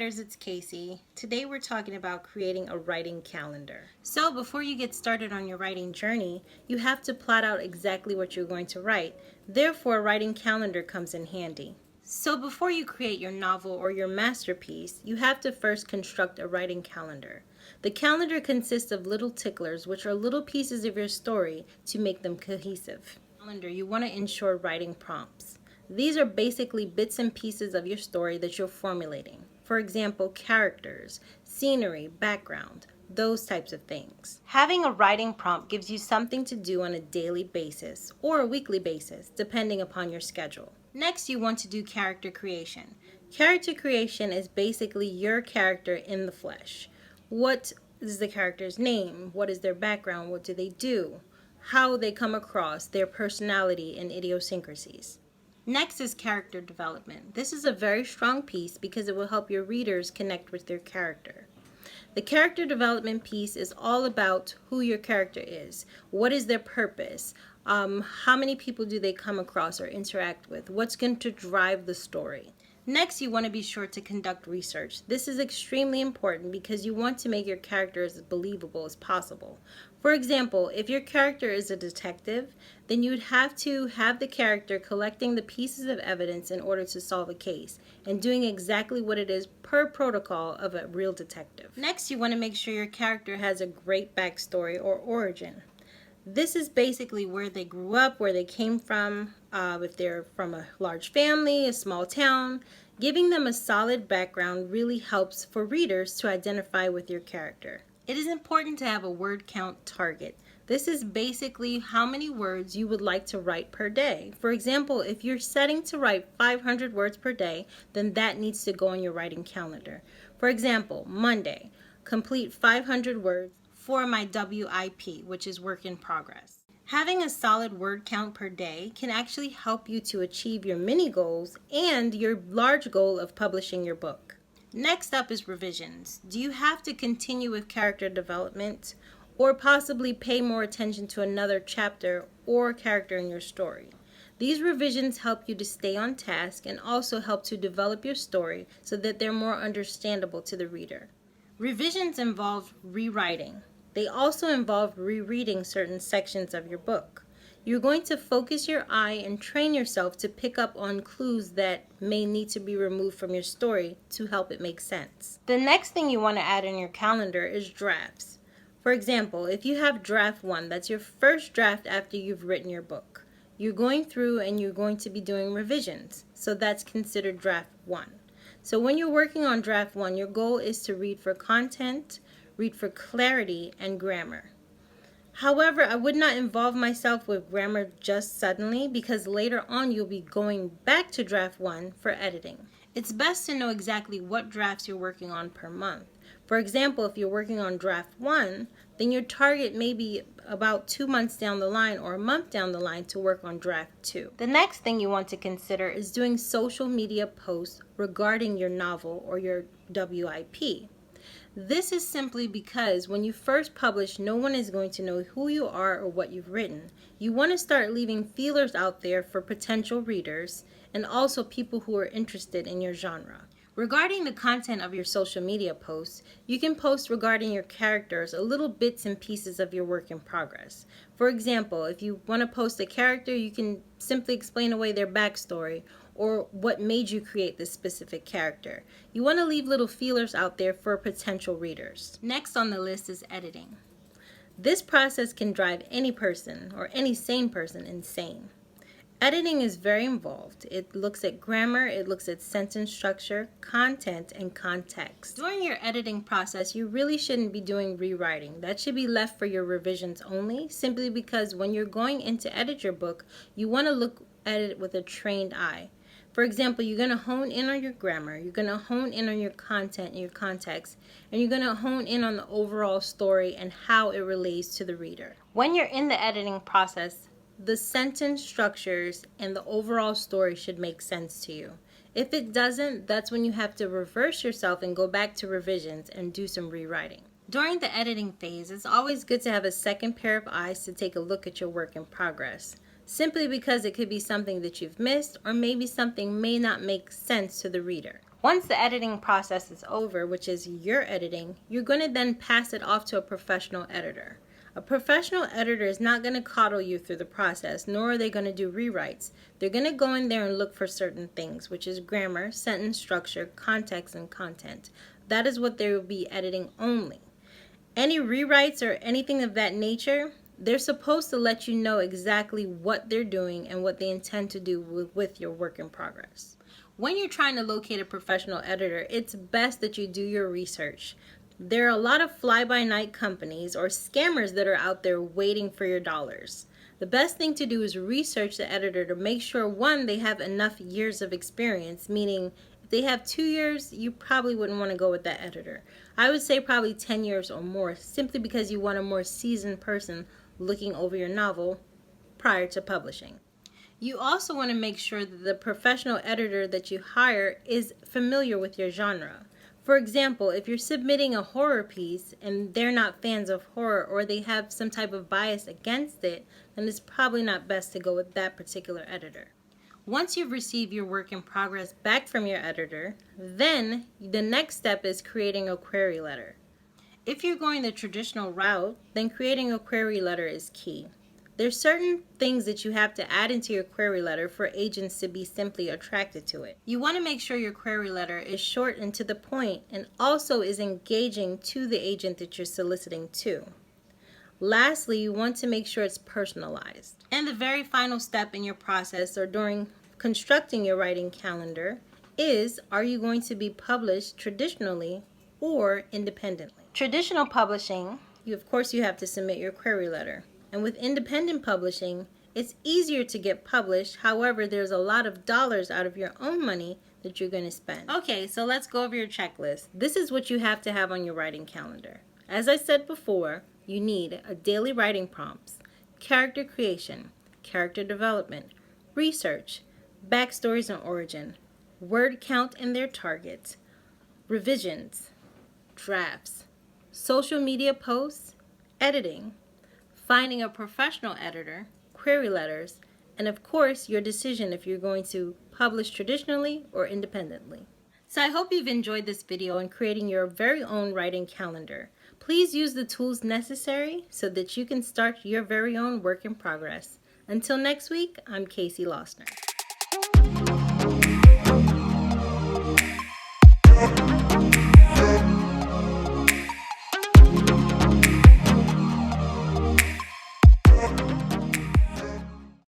writers, it's Casey. Today we're talking about creating a writing calendar. So before you get started on your writing journey, you have to plot out exactly what you're going to write. Therefore, a writing calendar comes in handy. So before you create your novel or your masterpiece, you have to first construct a writing calendar. The calendar consists of little ticklers, which are little pieces of your story to make them cohesive. Calendar, you want to ensure writing prompts. These are basically bits and pieces of your story that you're formulating. For example, characters, scenery, background, those types of things. Having a writing prompt gives you something to do on a daily basis or a weekly basis, depending upon your schedule. Next, you want to do character creation. Character creation is basically your character in the flesh. What is the character's name? What is their background? What do they do? How they come across, their personality and idiosyncrasies. Next is character development. This is a very strong piece because it will help your readers connect with their character. The character development piece is all about who your character is. What is their purpose? How many people do they come across or interact with? What's going to drive the story? Next, you want to be sure to conduct research. This is extremely important because you want to make your character as believable as possible. For example, if your character is a detective, then you would have to have the character collecting the pieces of evidence in order to solve a case and doing exactly what it is per protocol of a real detective. Next, you want to make sure your character has a great backstory or origin. This is basically where they grew up, where they came from, if they're from a large family, a small town. Giving them a solid background really helps for readers to identify with your character. It is important to have a word count target. This is basically how many words you would like to write per day. For example, if you're setting to write 500 words per day, then that needs to go on your writing calendar. For example, Monday, complete 500 words for my WIP, which is work in progress. Having a solid word count per day can actually help you to achieve your mini goals and your large goal of publishing your book. Next up is revisions. Do you have to continue with character development or possibly pay more attention to another chapter or character in your story? These revisions help you to stay on task and also help to develop your story so that they're more understandable to the reader. Revisions involve rewriting. They also involve rereading certain sections of your book. You're going to focus your eye and train yourself to pick up on clues that may need to be removed from your story to help it make sense. The next thing you want to add in your calendar is drafts. For example, if you have draft 1, that's your first draft after you've written your book. You're going through and you're going to be doing revisions, so that's considered draft 1. So when you're working on draft 1, your goal is to read for content, read for clarity, and grammar. However, I would not involve myself with grammar just suddenly because later on you'll be going back to draft 1 for editing. It's best to know exactly what drafts you're working on per month. For example, if you're working on draft 1, then your target may be about 2 months down the line or a month down the line to work on draft 2. The next thing you want to consider is doing social media posts regarding your novel or your WIP. This is simply because when you first publish, no one is going to know who you are or what you've written. You want to start leaving feelers out there for potential readers and also people who are interested in your genre. Regarding the content of your social media posts, you can post regarding your characters a little bits and pieces of your work in progress. For example, if you want to post a character, you can simply explain away their backstory or what made you create this specific character. You want to leave little feelers out there for potential readers. Next on the list is editing. This process can drive any person or any sane person insane. Editing is very involved. It looks at grammar, it looks at sentence structure, content, and context. During your editing process, you really shouldn't be doing rewriting. That should be left for your revisions only, simply because when you're going in to edit your book, you want to look at it with a trained eye. For example, you're going to hone in on your grammar, you're going to hone in on your content and your context, and you're going to hone in on the overall story and how it relates to the reader. When you're in the editing process, the sentence structures and the overall story should make sense to you. If it doesn't, that's when you have to reverse yourself and go back to revisions and do some rewriting. During the editing phase, it's always good to have a second pair of eyes to take a look at your work in progress, simply because it could be something that you've missed or maybe something may not make sense to the reader. Once the editing process is over, which is your editing, you're going to then pass it off to a professional editor. A professional editor is not going to coddle you through the process, nor are they going to do rewrites. They're going to go in there and look for certain things, which is grammar, sentence structure, context, and content. That is what they will be editing only. Any rewrites or anything of that nature, they're supposed to let you know exactly what they're doing and what they intend to do with your work in progress. When you're trying to locate a professional editor, it's best that you do your research. There are a lot of fly-by-night companies or scammers that are out there waiting for your dollars. The best thing to do is research the editor to make sure, one, they have enough years of experience, meaning if they have 2 years, you probably wouldn't want to go with that editor. I would say probably 10 years or more, simply because you want a more seasoned person looking over your novel prior to publishing. You also want to make sure that the professional editor that you hire is familiar with your genre. For example, if you're submitting a horror piece and they're not fans of horror or they have some type of bias against it, then it's probably not best to go with that particular editor. Once you've received your work in progress back from your editor, then the next step is creating a query letter. If you're going the traditional route, then creating a query letter is key. There's certain things that you have to add into your query letter for agents to be simply attracted to it. You want to make sure your query letter is short and to the point and also is engaging to the agent that you're soliciting to. Lastly, you want to make sure it's personalized. And the very final step in your process or during constructing your writing calendar is, are you going to be published traditionally or independently? Traditional publishing, of course you have to submit your query letter. And with independent publishing, it's easier to get published. However, there's a lot of dollars out of your own money that you're going to spend. Okay, so let's go over your checklist. This is what you have to have on your writing calendar. As I said before, you need a daily writing prompts, character creation, character development, research, backstories and origin, word count and their targets, revisions, drafts, social media posts, editing, finding a professional editor, query letters, and of course your decision if you're going to publish traditionally or independently. So I hope you've enjoyed this video in creating your very own writing calendar. Please use the tools necessary so that you can start your very own work in progress. Until next week, I'm Casey Losner.